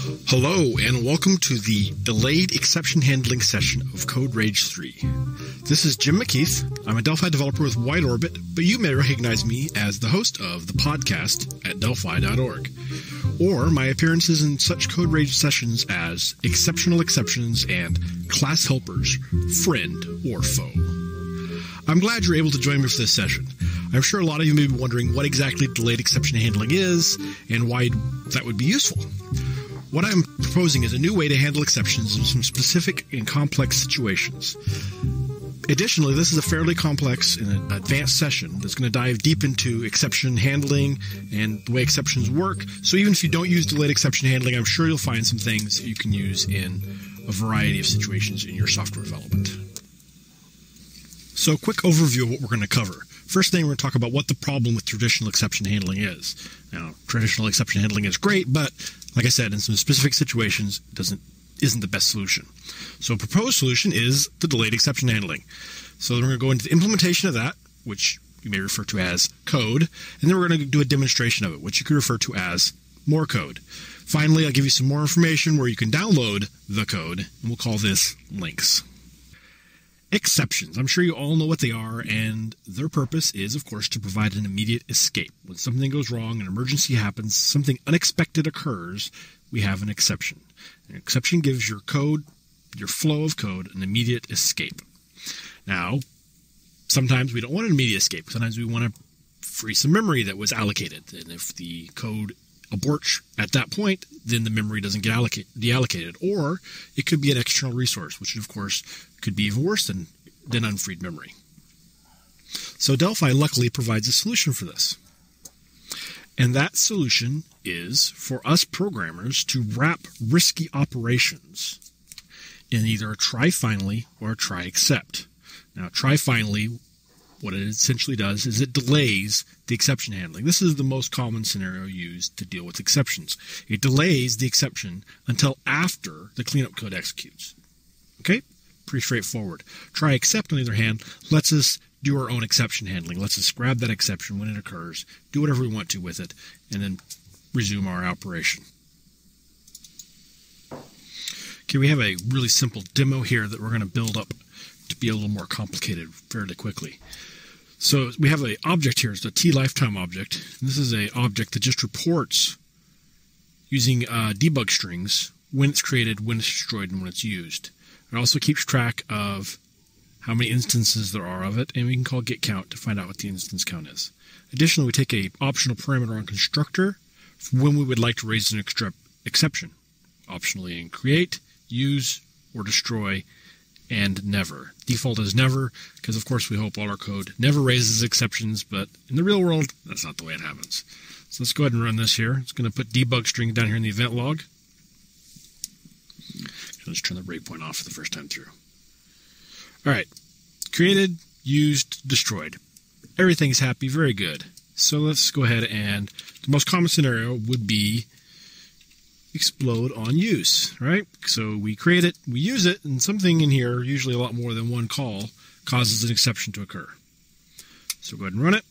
Hello and welcome to the delayed exception handling session of CodeRage 3. This is Jim McKeeth. I'm a Delphi developer with Wide Orbit, but you may recognize me as the host of the podcast at delphi.org, or my appearances in such CodeRage sessions as Exceptional Exceptions and Class Helpers, Friend or Foe. I'm glad you're able to join me for this session. I'm sure a lot of you may be wondering what exactly delayed exception handling is and why that would be useful. What I'm proposing is a new way to handle exceptions in some specific and complex situations. Additionally, this is a fairly complex and advanced session that's going to dive deep into exception handling and the way exceptions work. So even if you don't use delayed exception handling, I'm sure you'll find some things that you can use in a variety of situations in your software development. So a quick overview of what we're going to cover. First thing, we're going to talk about what the problem with traditional exception handling is. Now, traditional exception handling is great, but like I said, in some specific situations, it isn't the best solution. So a proposed solution is the delayed exception handling. So we're going to go into the implementation of that, which you may refer to as code, and then we're going to do a demonstration of it, which you could refer to as more code. Finally, I'll give you some more information where you can download the code, and we'll call this links. Exceptions. I'm sure you all know what they are, and their purpose is, of course, to provide an immediate escape. When something goes wrong, an emergency happens, something unexpected occurs, we have an exception. An exception gives your code, your flow of code, an immediate escape. Now, sometimes we don't want an immediate escape. Sometimes we want to free some memory that was allocated. And if the code aborts at that point, then the memory doesn't get deallocated. Or it could be an external resource, which, of course, could be even worse than unfreed memory. So Delphi luckily provides a solution for this. And that solution is for us programmers to wrap risky operations in either a try finally or a try except. Now, try finally, what it essentially does is it delays the exception handling. This is the most common scenario used to deal with exceptions. It delays the exception until after the cleanup code executes. Okay? Pretty straightforward. Try except, on the other hand, lets us do our own exception handling. Lets us grab that exception when it occurs, do whatever we want to with it, and then resume our operation. Okay, we have a really simple demo here that we're going to build up to be a little more complicated fairly quickly. So we have an object here. It's a t-lifetime object. This is an object that just reports using debug strings when it's created, when it's destroyed, and when it's used. It also keeps track of how many instances there are of it, and we can call getCount to find out what the instance count is. Additionally, we take an optional parameter on constructor for when we would like to raise an exception. Optionally in create, use, or destroy, and never. Default is never, because of course we hope all our code never raises exceptions, but in the real world, that's not the way it happens. So let's go ahead and run this here. It's going to put debug string down here in the event log. Let's turn the breakpoint off for the first time through. All right. Created, used, destroyed. Everything's happy. Very good. So let's go ahead and the most common scenario would be explode on use, right? So we create it, we use it, and something in here, usually a lot more than one call, causes an exception to occur. So go ahead and run it.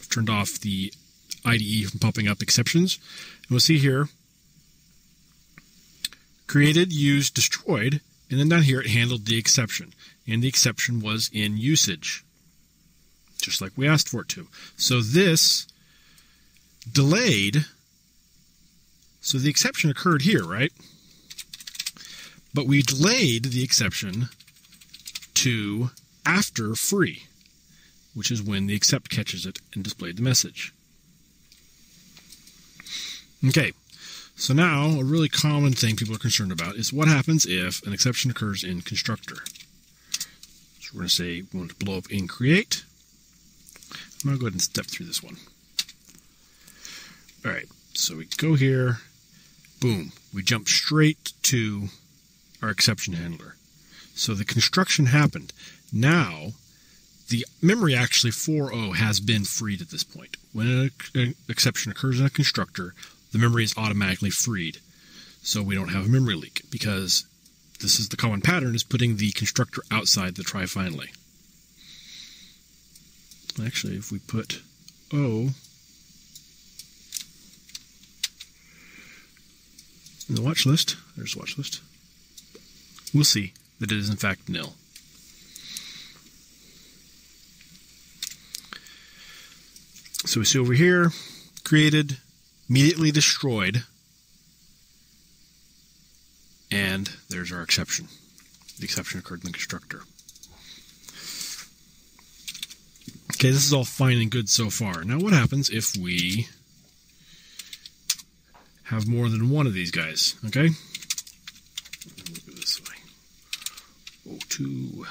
I've turned off the IDE from popping up exceptions. And we'll see here, created, used, destroyed, and then down here it handled the exception. And the exception was in usage, just like we asked for it to. So this delayed, so the exception occurred here, right? But we delayed the exception to after free, which is when the except catches it and displayed the message. Okay. So now, a really common thing people are concerned about is what happens if an exception occurs in constructor. So we're going to say we want to blow up in create. I'm going to go ahead and step through this one. All right, so we go here, boom, we jump straight to our exception handler. So the construction happened. Now, the memory actually 4.0 has been freed at this point. When an exception occurs in a constructor, the memory is automatically freed. So we don't have a memory leak because this is the common pattern, is putting the constructor outside the try finally. Actually, if we put O in the watch list. There's the watch list. We'll see that it is in fact nil. So we see over here, created, immediately destroyed, and there's our exception. The exception occurred in the constructor. Okay, this is all fine and good so far. Now what happens if we have more than one of these guys, okay? We'll go this way. O2.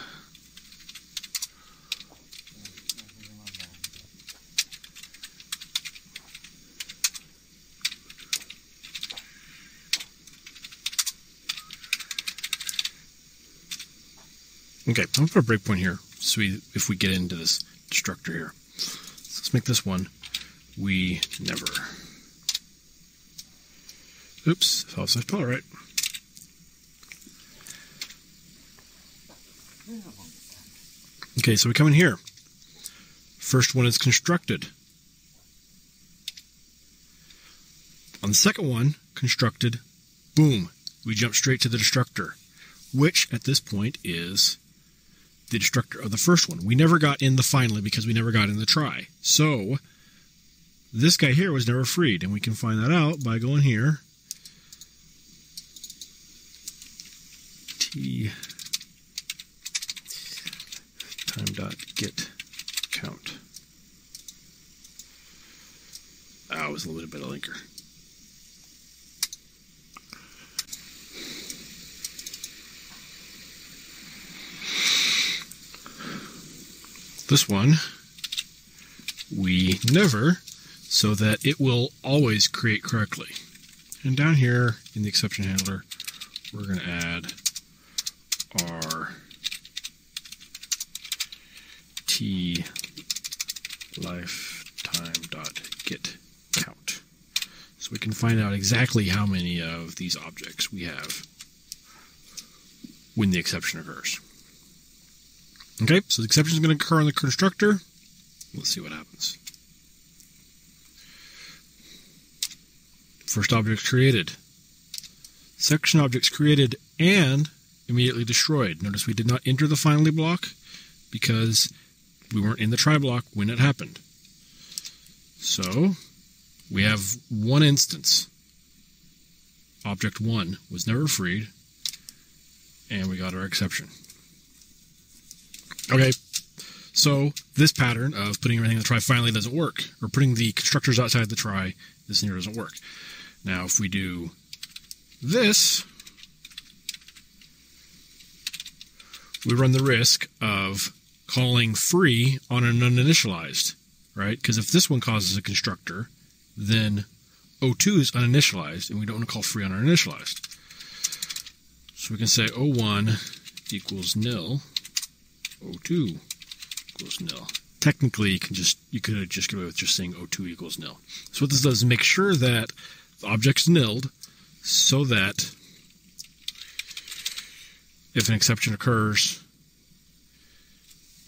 Okay, I'm going to put a breakpoint here so if we get into this destructor here. So let's make this one we never. Oops, fell off the right. Okay, so we come in here. First one is constructed. On the second one, constructed, boom, we jump straight to the destructor, which at this point is the destructor of the first one. We never got in the finally because we never got in the try. So this guy here was never freed, and we can find that out by going here. Time.get count. Ah, it was a little bit of linker. This one, we never, so that it will always create correctly. And down here in the exception handler, we're going to add our t lifetime.get count. So we can find out exactly how many of these objects we have when the exception occurs. Okay, so the exception is going to occur on the constructor. Let's see what happens. First object created. Section objects created and immediately destroyed. Notice we did not enter the finally block because we weren't in the try block when it happened. So we have one instance. Object 1 was never freed, and we got our exception. Okay, so this pattern of putting everything in the try finally doesn't work, or putting the constructors outside the try, this here doesn't work. Now, if we do this, we run the risk of calling free on an uninitialized, right? Because if this one causes a constructor, then O2 is uninitialized, and we don't want to call free on uninitialized. So we can say O1 equals nil. O2 equals nil. Technically, you could have just get away with just saying O2 equals nil. So what this does is make sure that the object's nilled, so that if an exception occurs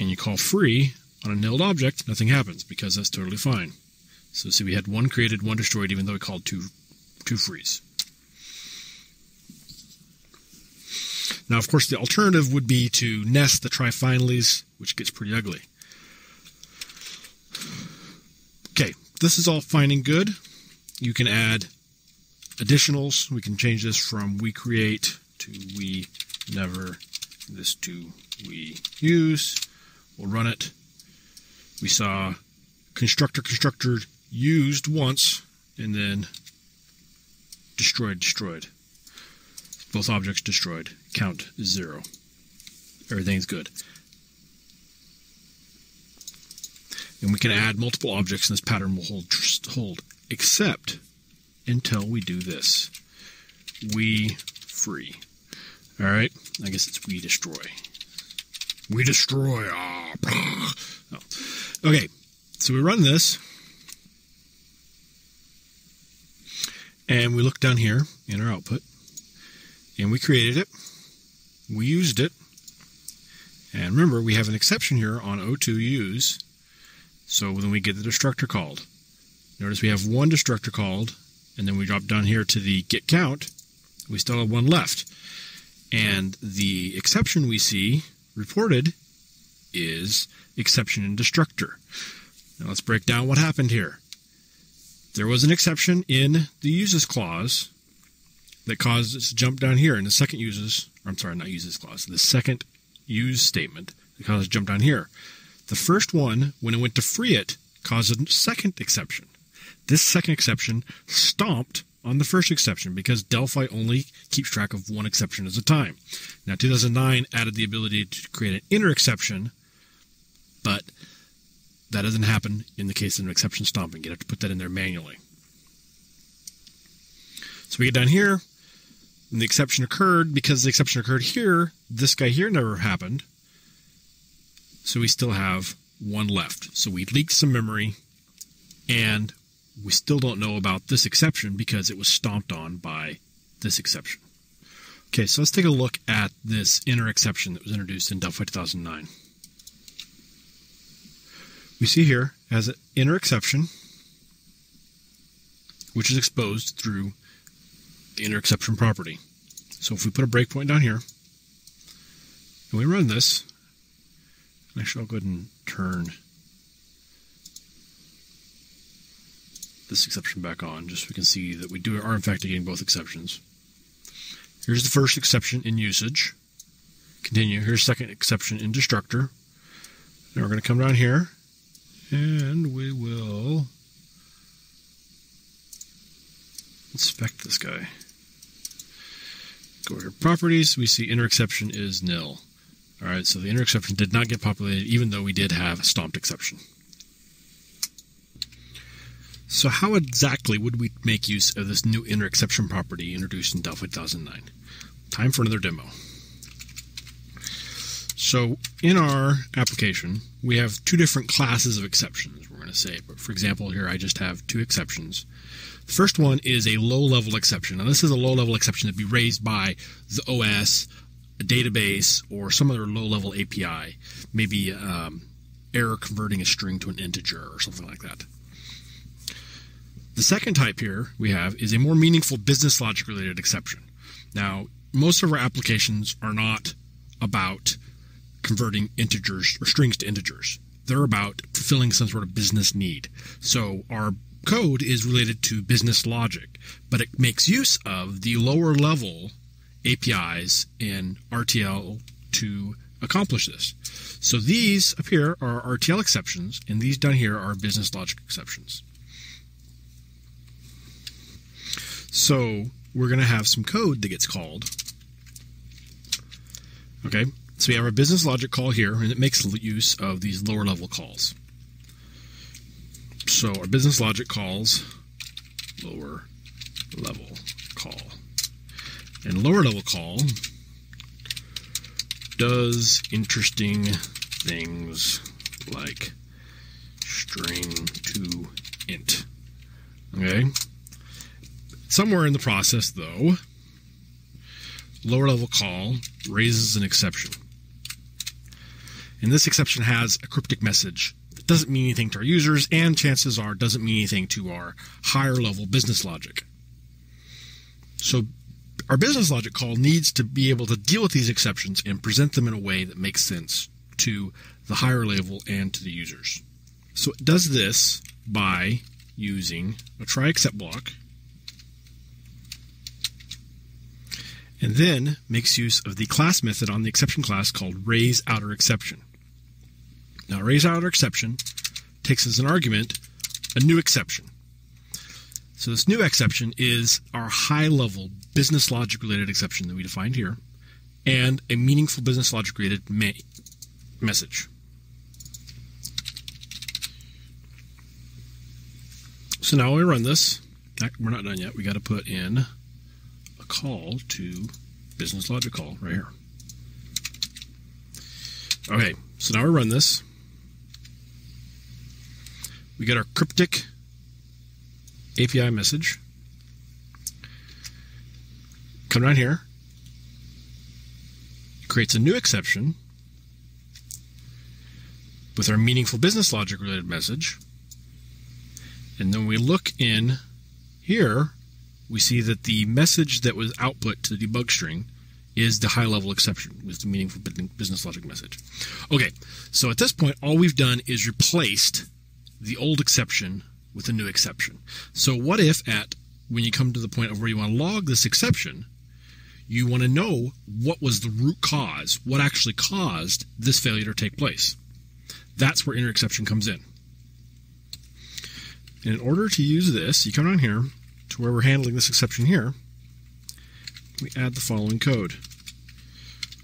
and you call free on a nilled object, nothing happens because that's totally fine. So see, we had one created, one destroyed, even though we called two frees. Now, of course, the alternative would be to nest the try-finallys, which gets pretty ugly. Okay, this is all fine and good. You can add additionals. We can change this from we create to we never, this to we use. We'll run it. We saw constructor used once, and then destroyed. Both objects destroyed. Count is 0. Everything's good. And we can add multiple objects, and this pattern will hold, except until we do this. We free. All right? I guess it's we destroy. We destroy. Oh. Okay, so we run this, and we look down here in our output, and we created it. We used it. And remember, we have an exception here on O2 use. So then we get the destructor called. Notice we have one destructor called, and then we drop down here to the get count, We still have one left. And the exception we see reported is exception in destructor. Now let's break down what happened here. There was an exception in the uses clause that caused us to jump down here. And the second the second use statement that caused us to jump down here. The first one, when it went to free it, caused a second exception. This second exception stomped on the first exception because Delphi only keeps track of one exception at a time. Now 2009 added the ability to create an inner exception, but that doesn't happen in the case of an exception stomping. You have to put that in there manually. So we get down here, and the exception occurred. Because the exception occurred here, this guy here never happened. So we still have one left. So we leaked some memory, and we still don't know about this exception because it was stomped on by this exception. Okay, so let's take a look at this inner exception that was introduced in Delphi 2009. We see here as an inner exception, which is exposed through the inner exception property. So if we put a breakpoint down here, and we run this, actually I'll go ahead and turn this exception back on, just so we can see that we are in fact getting both exceptions. Here's the first exception in usage. Continue. Here's the second exception in destructor. Now we're going to come down here, and we will inspect this guy. Go over to properties. We see inner exception is nil. All right, so the inner exception did not get populated, even though we did have a stomped exception. So how exactly would we make use of this new inner exception property introduced in Delphi 2009? Time for another demo. So in our application, we have two different classes of exceptions, we're going to say. But for example, here I just have two exceptions. The first one is a low-level exception. Now this is a low-level exception that be raised by the OS, a database, or some other low-level API. Maybe error converting a string to an integer or something like that. The second type here we have is a more meaningful business logic related exception. Now, most of our applications are not about converting integers or strings to integers. They're about fulfilling some sort of business need. So our code is related to business logic, but it makes use of the lower level APIs in RTL to accomplish this. So these up here are RTL exceptions, and these down here are business logic exceptions. So we're going to have some code that gets called. Okay, so we have our business logic call here, and it makes use of these lower level calls. So our business logic calls lower level call. And lower level call does interesting things like string to int. Okay? Somewhere in the process, though, lower level call raises an exception. And this exception has a cryptic message that doesn't mean anything to our users, and chances are doesn't mean anything to our higher level business logic. So our business logic call needs to be able to deal with these exceptions and present them in a way that makes sense to the higher level and to the users. So it does this by using a try except block, and then makes use of the class method on the exception class called raisException. Now, raisException takes as an argument a new exception. So this new exception is our high-level business logic-related exception that we defined here, and a meaningful business logic-related message. So now when we run this, we're not done yet. We got to put in call to business logic call right here. Okay, so now we run this. We get our cryptic API message. Come down here. It creates a new exception with our meaningful business logic related message. And then we look in here we see that the message that was output to the debug string is the high-level exception, with the meaningful business logic message. Okay, so at this point, all we've done is replaced the old exception with a new exception. So what if when you come to the point of where you want to log this exception, you want to know what was the root cause, what actually caused this failure to take place. That's where inner exception comes in. And in order to use this, you come down here to where we're handling this exception here. We add the following code.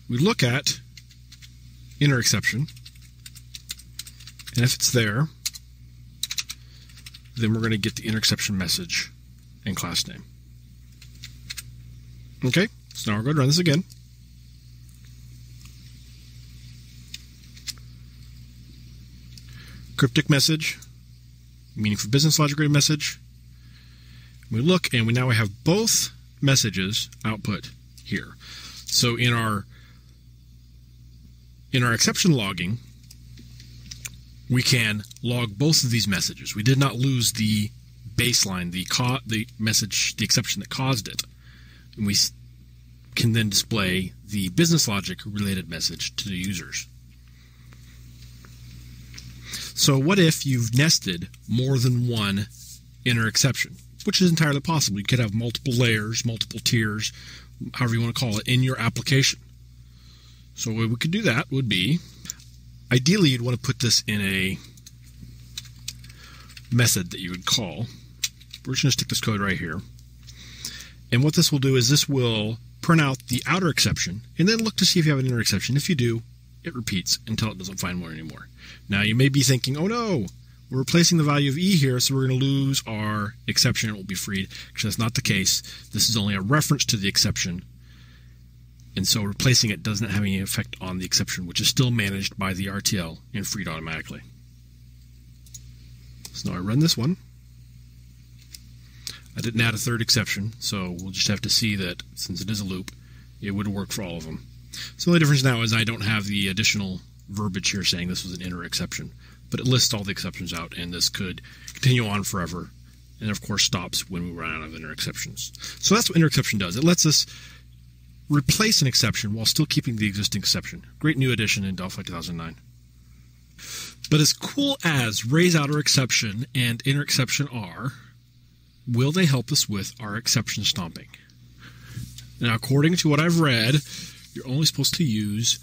We look at inner exception, and if it's there, then we're going to get the inner exception message and class name. Okay, so now we're going to run this again. Cryptic message, meaningful business logic related message. We look, and we now have both messages output here. So in our exception logging, we can log both of these messages. We did not lose the baseline, the message, the exception that caused it. And we can then display the business logic related message to the users. So what if you've nested more than one inner exception, which is entirely possible. You could have multiple layers, multiple tiers, however you want to call it, in your application. So the way we could do that would be, ideally you'd want to put this in a method that you would call. We're just going to stick this code right here. And what this will do is this will print out the outer exception and then look to see if you have an inner exception. If you do, it repeats until it doesn't find one anymore. Now you may be thinking, oh no, we're replacing the value of E here, so we're going to lose our exception and it will be freed. Actually, that's not the case. This is only a reference to the exception. And so replacing it doesn't have any effect on the exception, which is still managed by the RTL and freed automatically. So now I run this one. I didn't add a third exception, so we'll just have to see that since it is a loop, it would work for all of them. So the only difference now is I don't have the additional verbiage here saying this was an inner exception, but it lists all the exceptions out, and this could continue on forever, and of course stops when we run out of inner exceptions. So that's what inner exception does. It lets us replace an exception while still keeping the existing exception. Great new addition in Delphi 2009. But as cool as raise outer exception and inner exception are, will they help us with our exception stomping? Now, according to what I've read, you're only supposed to use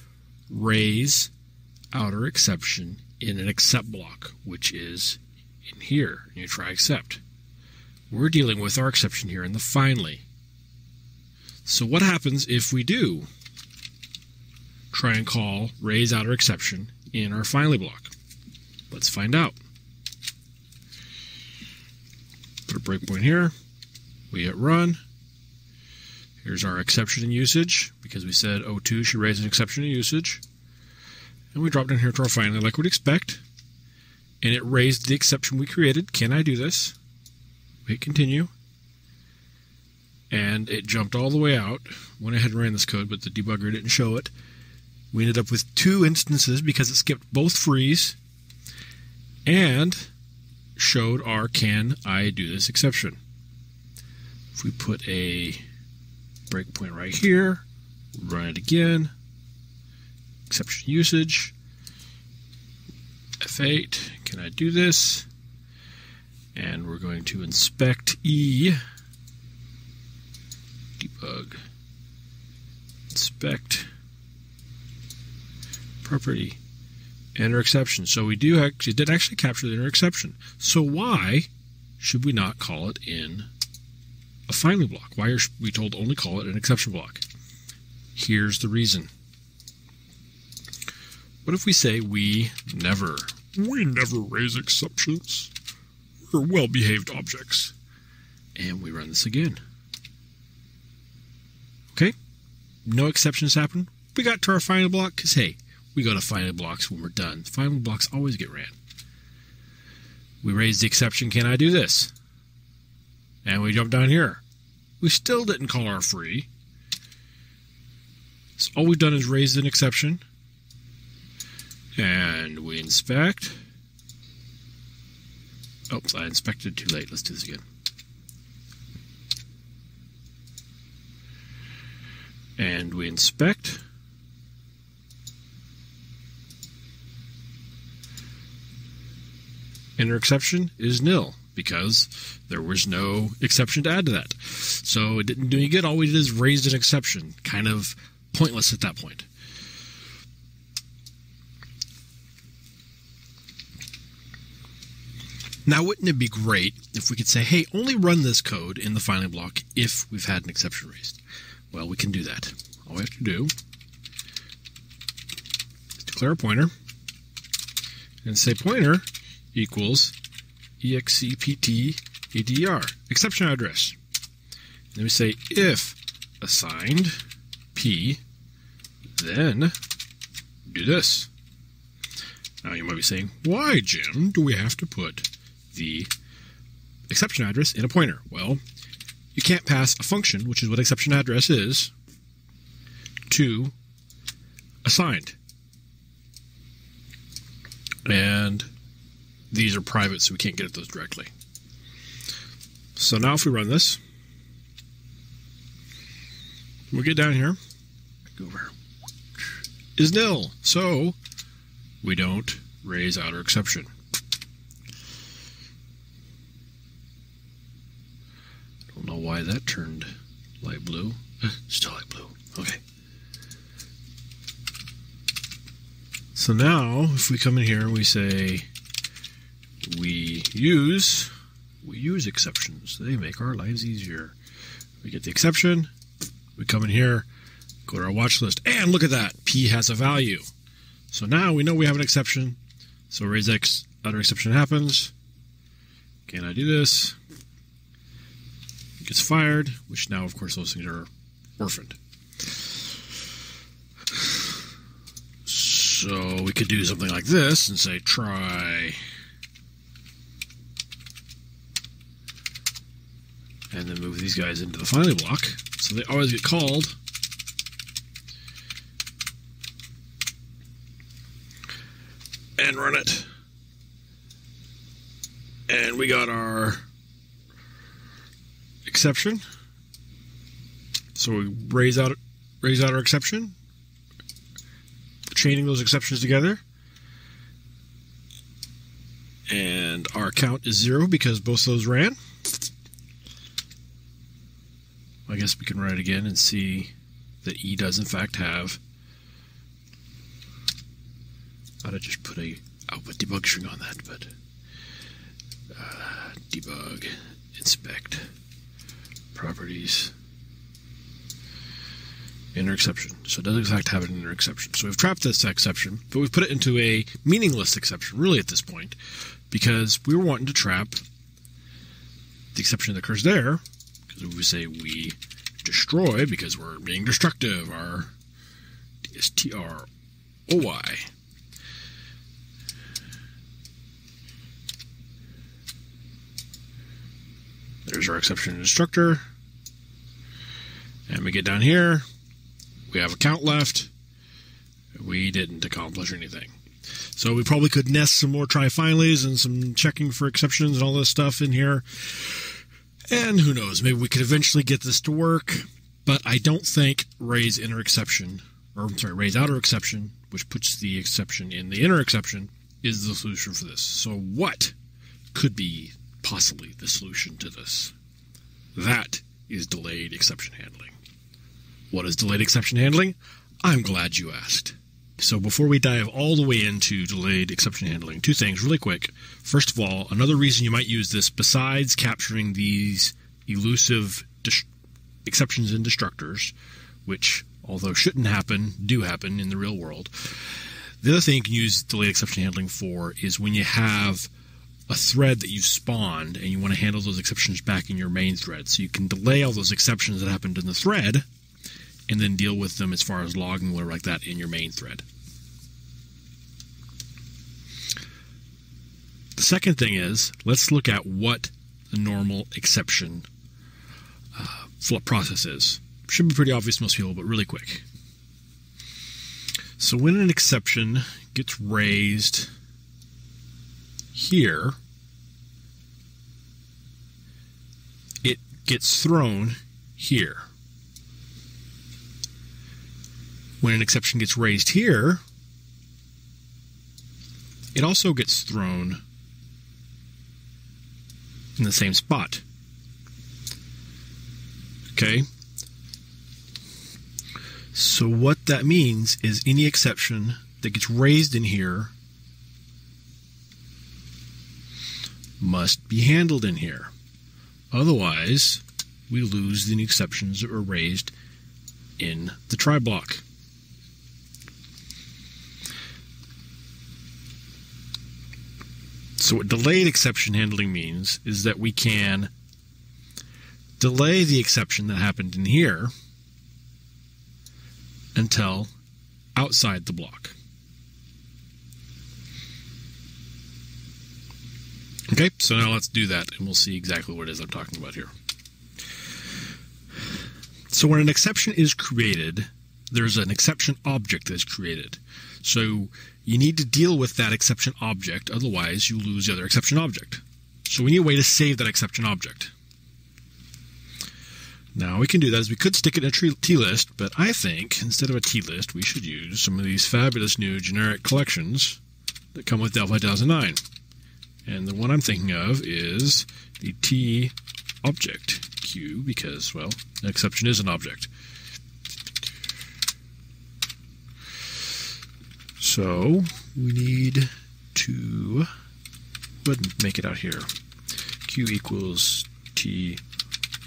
raise outer exception in an except block, which is in here. And you try except. We're dealing with our exception here in the finally. So what happens if we do try and call raise outer exception in our finally block? Let's find out. Put a breakpoint here. We hit run. Here's our exception in usage, because we said O2 should raise an exception in usage. And we drop down here to our finally like we'd expect. And it raised the exception we created. Can I do this? We hit continue. And it jumped all the way out. Went ahead and ran this code, but the debugger didn't show it. We ended up with 2 instances because it skipped both freeze and showed our can I do this exception. If we put a breakpoint right here, run it again, exception usage, F8, can I do this? And we're going to inspect E, debug, inspect, property, inner exception. So we did actually capture the inner exception. So why should we not call it in a finally block? Why are we told to only call it an exception block? Here's the reason. What if we say we never raise exceptions? We're well-behaved objects. And we run this again. Okay? No exceptions happen. We got to our finally block because, hey, we go to finally blocks when we're done. Finally blocks always get ran. We raise the exception, can I do this? And we jump down here. We still didn't call our free. So all we've done is raise an exception. And we inspect. Oops, I inspected too late. Let's do this again. and we inspect. Inner exception is nil because there was no exception to add to that. So it didn't do any good. All we did is raised an exception. Kind of pointless at that point. Now, wouldn't it be great if we could say, hey, only run this code in the filing block if we've had an exception raised? Well, we can do that. All we have to do is declare a pointer and say pointer equals exceptedr, exception address. Then we say if assigned p, then do this. Now you might be saying, why, Jim, do we have to put the exception address in a pointer? Well, you can't pass a function, which is what exception address is, to assigned. And these are private, so we can't get at those directly. So now if we run this, we'll get down here, go over, is nil. So we don't raise outer exception. I don't know why that turned light blue. Still light blue. Okay. So now if we come in here and we say we use exceptions, they make our lives easier. We get the exception, we come in here, go to our watch list, and look at that, P has a value. So now we know we have an exception. So raise X, outer exception happens. Can I do this? It gets fired, which now, of course, those things are orphaned. So we could do something like this and say try, and then move these guys into the filing block so they always get called. And run it. And we got our exception. So we raise out our exception, chaining those exceptions together. And our count is 0 because both of those ran. I guess we can run it again and see that E does in fact have. I'd have just put a output debug string on that, but debug, inspect, properties, inner exception. So it does in fact have an inner exception. So we've trapped this exception, but we've put it into a meaningless exception, really, at this point, because we were wanting to trap the exception that occurs there, because if we say we destroy, because we're being destructive, our DSTROY. There's our exception destructor. And we get down here. We have a count left. We didn't accomplish anything. So we probably could nest some more try finallys and some checking for exceptions and all this stuff in here. And who knows, maybe we could eventually get this to work. But I don't think raise outer exception, which puts the exception in the inner exception, is the solution for this. So what could be possibly the solution to this? That is delayed exception handling. What is delayed exception handling? I'm glad you asked. So before we dive all the way into delayed exception handling, two things really quick. First of all, another reason you might use this, besides capturing these elusive exceptions and destructors, which, although shouldn't happen, do happen in the real world. The other thing you can use delayed exception handling for is when you have a thread that you've spawned and you want to handle those exceptions back in your main thread. So you can delay all those exceptions that happened in the thread and then deal with them as far as logging, whatever like that, in your main thread. The second thing is, let's look at what the normal exception flip process is. Should be pretty obvious to most people, but really quick. So when an exception gets raised here, it gets thrown here. when an exception gets raised here, it also gets thrown in the same spot. Okay? So what that means is any exception that gets raised in here must be handled in here. Otherwise, we lose the exceptions that were raised in the try block. So what delayed exception handling means is that we can delay the exception that happened in here until outside the block. Okay, so now let's do that, and we'll see exactly what it is I'm talking about here. So when an exception is created, there's an exception object that's created. So you need to deal with that exception object, otherwise you lose the other exception object. So we need a way to save that exception object. Now we can do that as we could stick it in a T-list, but I think instead of a T-list, we should use some of these fabulous new generic collections that come with Delphi 2009. And the one I'm thinking of is the T object queue because, well, an exception is an object. So we need to go ahead and make it out here. Q equals T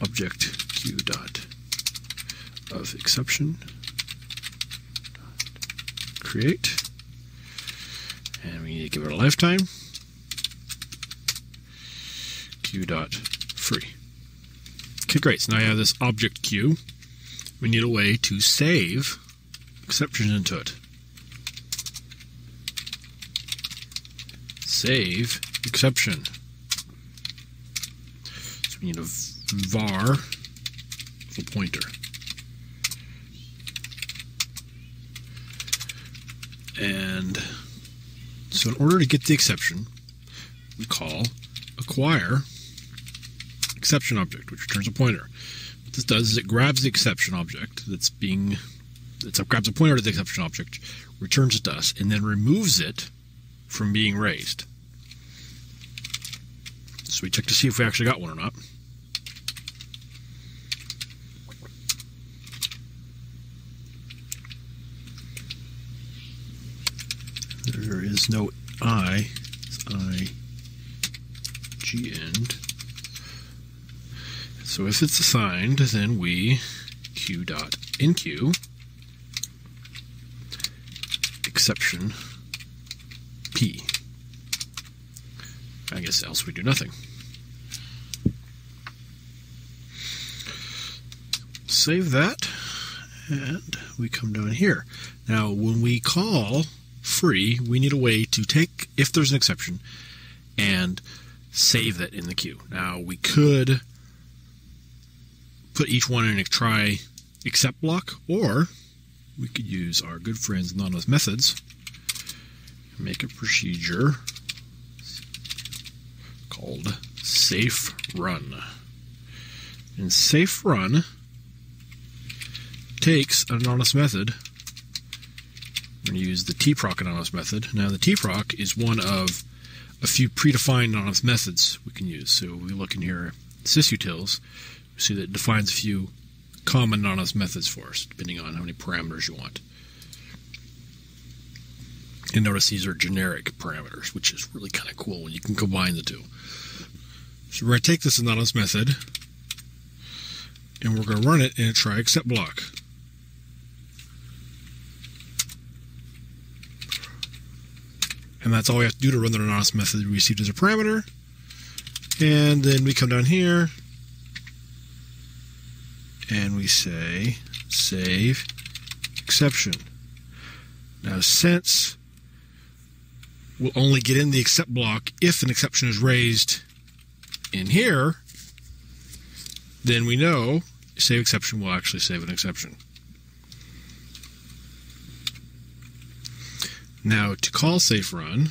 object Q dot of exception create, and we need to give it a lifetime. Q dot free. Okay, great. So now I have this object queue. We need a way to save exceptions into it. Save exception. So we need a var for pointer. And so in order to get the exception, we call acquire exception object, which returns a pointer. What this does is it grabs the exception object grabs a pointer to the exception object, returns it to us, and then removes it from being raised. So we check to see if we actually got one or not. There is no I. It's I G end. So if it's assigned, then we q dot enqueue exception p. I guess else we do nothing. Save that, and we come down here. Now, when we call free, we need a way to take, if there's an exception, and save that in the queue. Now, we could put each one in a try except block, or we could use our good friends anonymous methods, make a procedure called safe run. And safe run takes an anonymous method. We're going to use the tproc anonymous method. Now the tproc is one of a few predefined anonymous methods we can use. So we look in here at sysutils, we see that it defines a few common anonymous methods for us, depending on how many parameters you want. And notice these are generic parameters, which is really kind of cool when you can combine the two. So we're going to take this anonymous method, and we're going to run it in a try except block. And that's all we have to do to run the anonymous method we received as a parameter. And then we come down here, and we say save exception. Now, since we'll only get in the except block if an exception is raised in here, then we know save exception will actually save an exception. Now, to call safe run,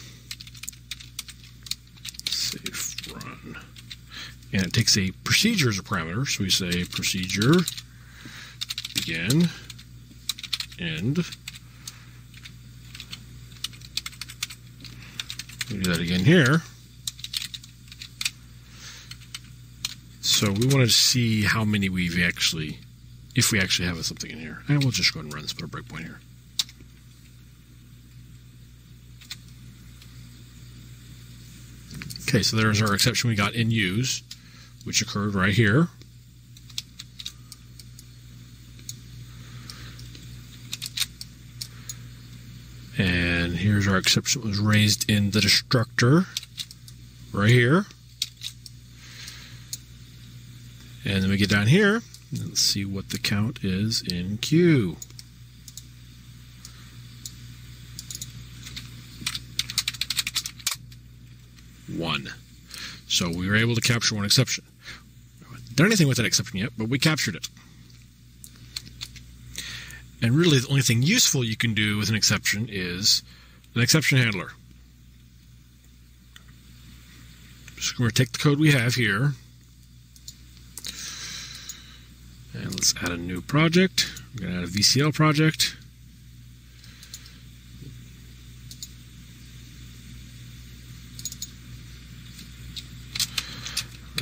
and it takes a procedure as a parameter, so we say procedure begin end. We'll do that again here. So we wanted to see how many we've actually, if we actually have something in here. And we'll just go ahead and run this, put a breakpoint here. Okay, so there's our exception we got in use, which occurred right here. And here's our exception that was raised in the destructor right here. And then we get down here, and let's see what the count is in Q. One. So we were able to capture one exception. We haven't done anything with that exception yet, but we captured it. And really the only thing useful you can do with an exception is an exception handler. So we're going to take the code we have here, and let's add a new project. We're going to add a VCL project.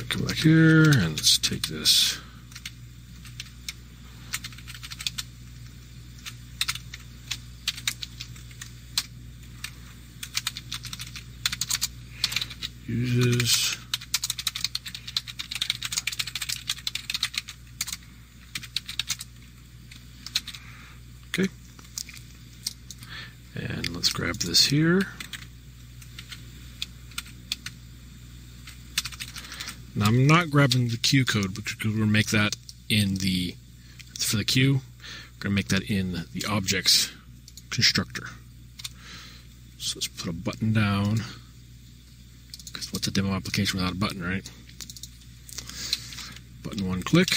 Come back here and let's take this. Uses okay, and let's grab this here. Now I'm not grabbing the Q code because we're going to make that in the, for the Q, we're going to make that in the objects constructor. So let's put a button down, because what's a demo application without a button, right? Button one click.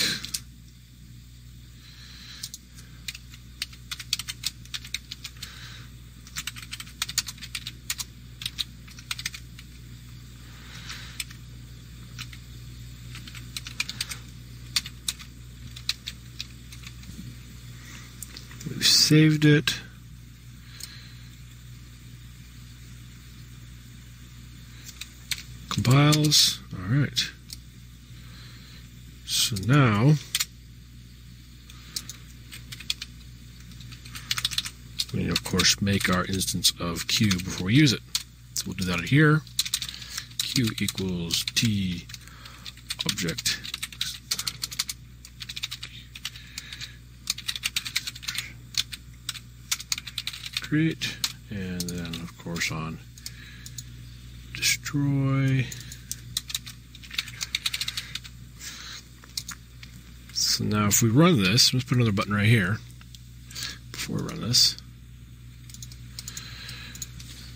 We've saved it. Compiles. All right. So now we of course make our instance of Q before we use it. So we'll do that here. Q equals T object create, and then of course on destroy. So now if we run this, let's put another button right here before we run this.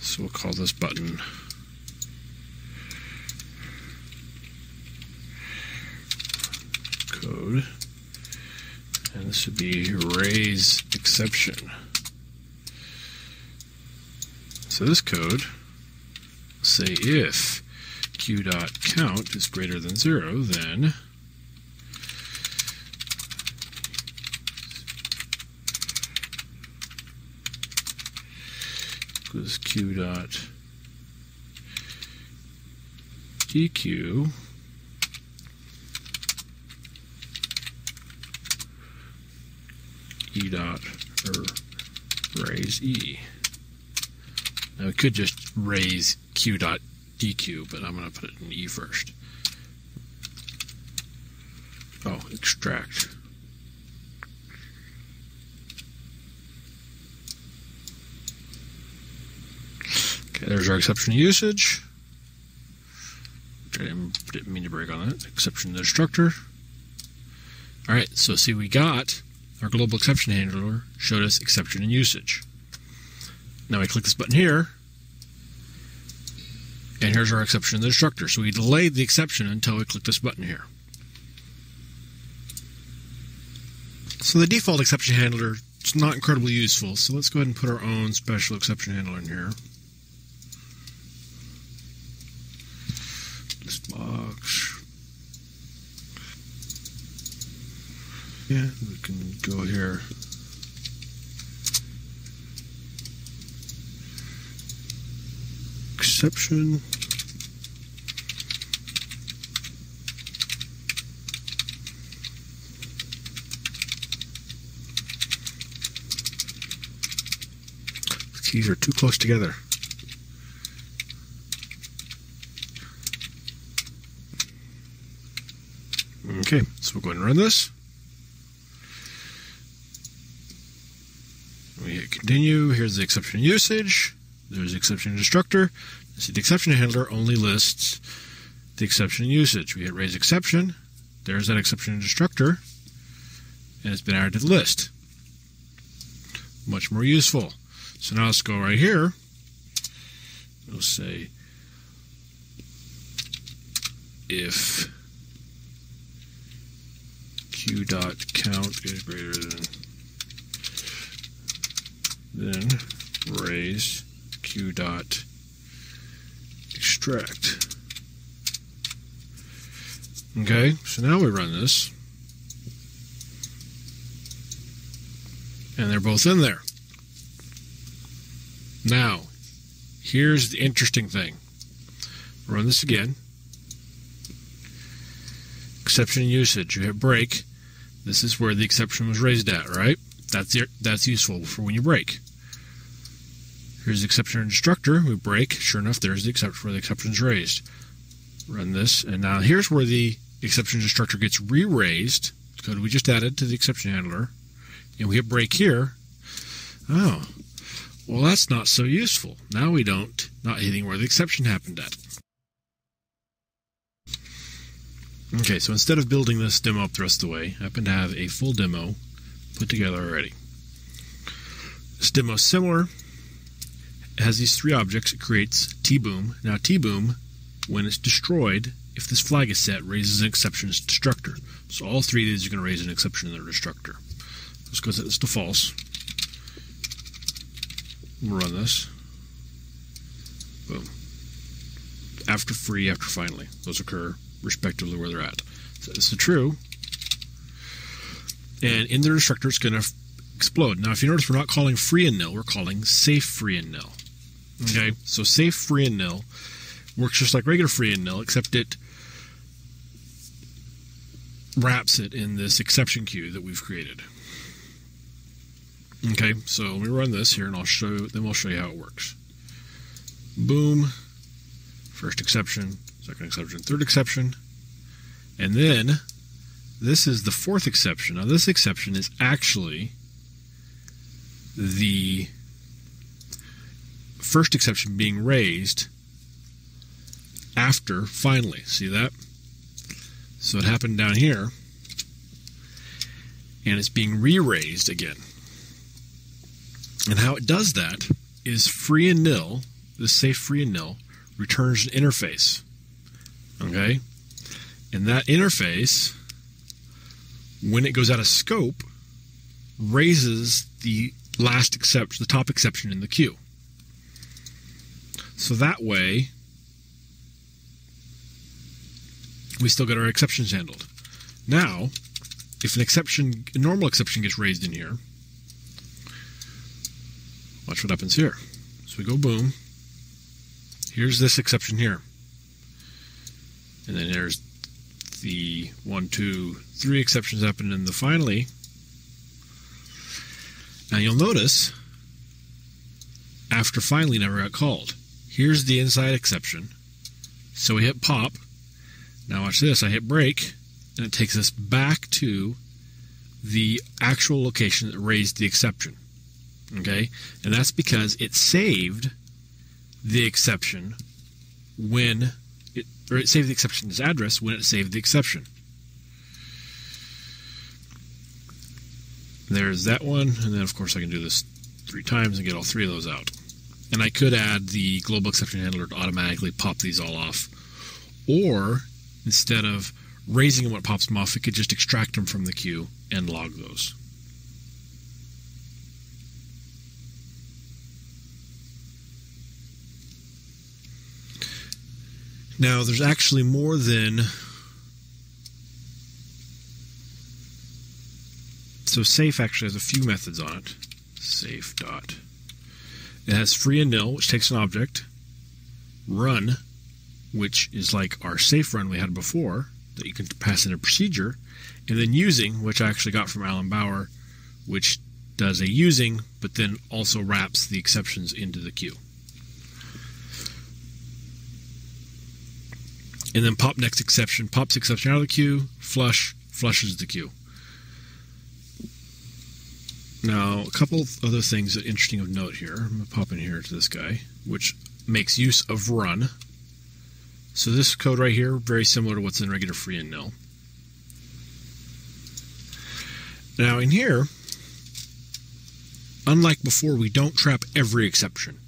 So we'll call this button code, and this would be raise exception. So this code, say if q.count is greater than 0, then equals q.deq raise e. Now we could just raise q.deq, but I'm going to put it in e first. Oh, extract. Okay, there's our exception usage. I didn't mean to break on that. Exception to the destructor. Alright, so see, we got our global exception handler showed us exception and usage. Now we click this button here, and here's our exception in the destructor. So we delayed the exception until we click this button here. So the default exception handler is not incredibly useful, so let's go ahead and put our own special exception handler in here. This box. Yeah, we can go here. exception. The keys are too close together. Okay, so we'll go ahead and run this. We hit continue. Here's the exception usage. There's the exception destructor. See, the exception handler only lists the exception usage. We hit raise exception. There's that exception destructor, and it's been added to the list. Much more useful. So now let's go right here. We'll say if q.count is greater than raise q.extract. Okay, so now we run this, and they're both in there. Now, here's the interesting thing. Run this again. Exception usage. You hit break. This is where the exception was raised at, right? That's useful for when you break. Here's the exception destructor. We break. Sure enough, there's the exception where the exception is raised. Run this, and now here's where the exception destructor gets re-raised. Code we just added to the exception handler, and we hit break here. Oh, well, that's not so useful. Now we not hitting where the exception happened at. Okay, so instead of building this demo up the rest of the way, I happen to have a full demo put together already. This demo is similar. It has these three objects. It creates tboom. Now tboom, when it's destroyed, if this flag is set, raises an exception as destructor. So all three of these are going to raise an exception in their destructor. Let's go set this to false. We'll run this. Boom. After free, after finally. Those occur respectively where they're at. So this is true. And in their destructor, it's going to explode. Now, if you notice, we're not calling free and nil. We're calling safe free and nil. Okay? So safe free and nil works just like regular free and nil, except it wraps it in this exception queue that we've created. Okay, so let me run this here, and we'll show you how it works. Boom. First exception, second exception, third exception, and then this is the fourth exception. Now, this exception is actually the first exception being raised after finally. See that? So it happened down here, and it's being re-raised again. And how it does that is free and nil, this safe free and nil, returns an interface. Okay? And that interface, when it goes out of scope, raises the last exception, the top exception in the queue. So that way, we still get our exceptions handled. Now, if a normal exception gets raised in here, watch what happens here. So we go boom. Here's this exception here. And then there's the 1, 2, 3 exceptions happening in the finally. Now you'll notice, after finally never got called. Here's the inside exception. So we hit pop. Now watch this. I hit break, and it takes us back to the actual location that raised the exception. Okay? And that's because it saved the exception when it saved the exception's address when it saved the exception. There's that one, and then of course I can do this 3 times and get all 3 of those out. And I could add the global exception handler to automatically pop these all off. Or, instead of raising them when it pops them off, it could just extract them from the queue and log those. Now, there's actually more than... So safe actually has a few methods on it. Safe dot. It has free and nil, which takes an object, run, which is like our safe run we had before, that you can pass in a procedure, and then using, which I actually got from Alan Bauer, which does a using, but then also wraps the exceptions into the queue. And then pop next exception, pops exception out of the queue, flushes the queue. Now, a couple of other things that are interesting of note here. I'm going to pop in here to this guy, which makes use of run. So this code right here, very similar to what's in regular free and nil. Now in here, unlike before, we don't trap every exception.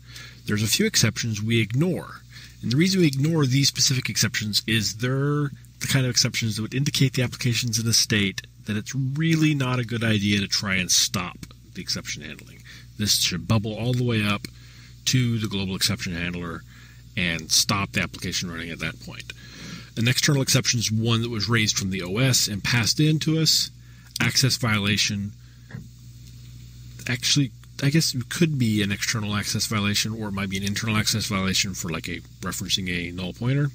There's a few exceptions we ignore. And the reason we ignore these specific exceptions is they're the kind of exceptions that would indicate the application's in a state that it's really not a good idea to try and stop the exception handling. This should bubble all the way up to the global exception handler and stop the application running at that point. An external exception is one that was raised from the OS and passed in to us. Access violation, actually, I guess it could be an external access violation, or it might be an internal access violation for like referencing a null pointer.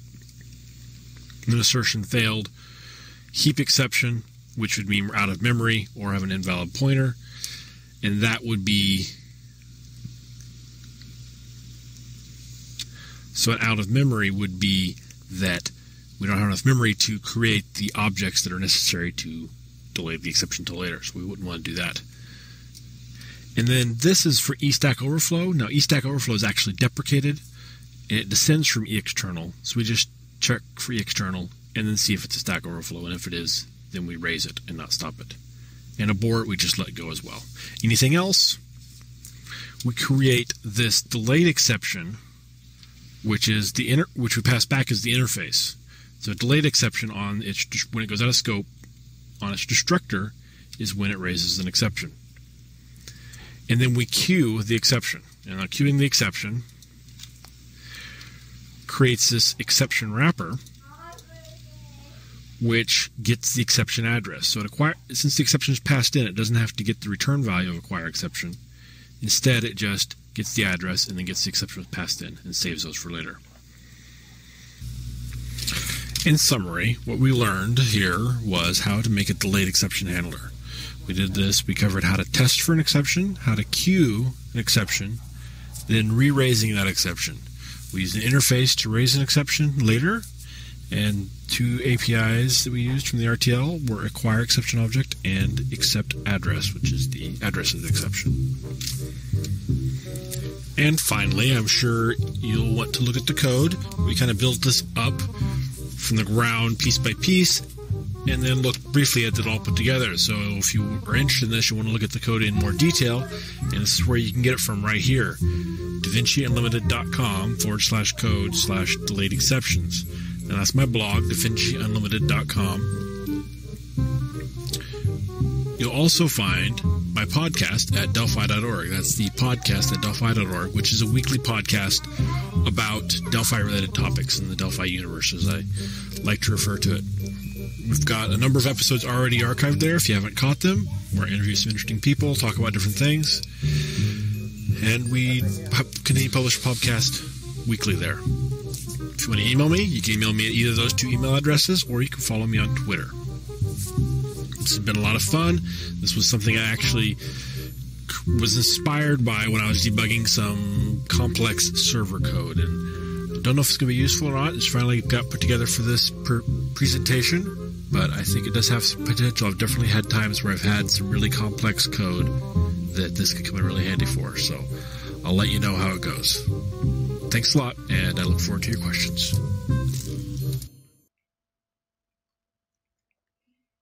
An assertion failed. Heap exception, which would mean we're out of memory or have an invalid pointer, and that would be so an out of memory would be that we don't have enough memory to create the objects that are necessary to delay the exception till later, so we wouldn't want to do that. And then this is for eStack overflow. Now eStack overflow is actually deprecated, and it descends from eExternal, so we just check for eExternal and then see if it's a stack overflow, and if it is, then we raise it and not stop it. And abort, we just let go as well. Anything else, we create this delayed exception, which is which we pass back as the interface. So a delayed exception on its, when it goes out of scope on its destructor is when it raises an exception. And then we queue the exception. And now queuing the exception creates this exception wrapper, which gets the exception address. So since the exception is passed in, it doesn't have to get the return value of acquire exception. Instead, it just gets the address and then gets the exception passed in and saves those for later. In summary, what we learned here was how to make a delayed exception handler. We did this. We covered how to test for an exception, how to queue an exception, then re-raising that exception. We used an interface to raise an exception later, and two APIs that we used from the RTL were acquire exception object and accept address, which is the address of the exception. And finally, I'm sure you'll want to look at the code. We kind of built this up from the ground piece by piece, and then look briefly at it all put together. So if you are interested in this, you want to look at the code in more detail, and this is where you can get it from right here, DaVinciUnlimited.com/code/delayed exceptions. And that's my blog, DaVinciUnlimited.com. You'll also find my podcast at Delphi.org. That's the podcast at Delphi.org, which is a weekly podcast about Delphi-related topics in the Delphi universe, as I like to refer to it. We've got a number of episodes already archived there if you haven't caught them, where I interview some interesting people, talk about different things. And we continue to publish a podcast weekly there. If you want to email me, you can email me at either of those two email addresses, or you can follow me on Twitter. This has been a lot of fun. This was something I actually was inspired by when I was debugging some complex server code, and I don't know if it's going to be useful or not. It's finally got put together for this presentation, but I think it does have some potential. I've definitely had times where I've had some really complex code that this could come in really handy for, so I'll let you know how it goes. Thanks a lot, and I look forward to your questions.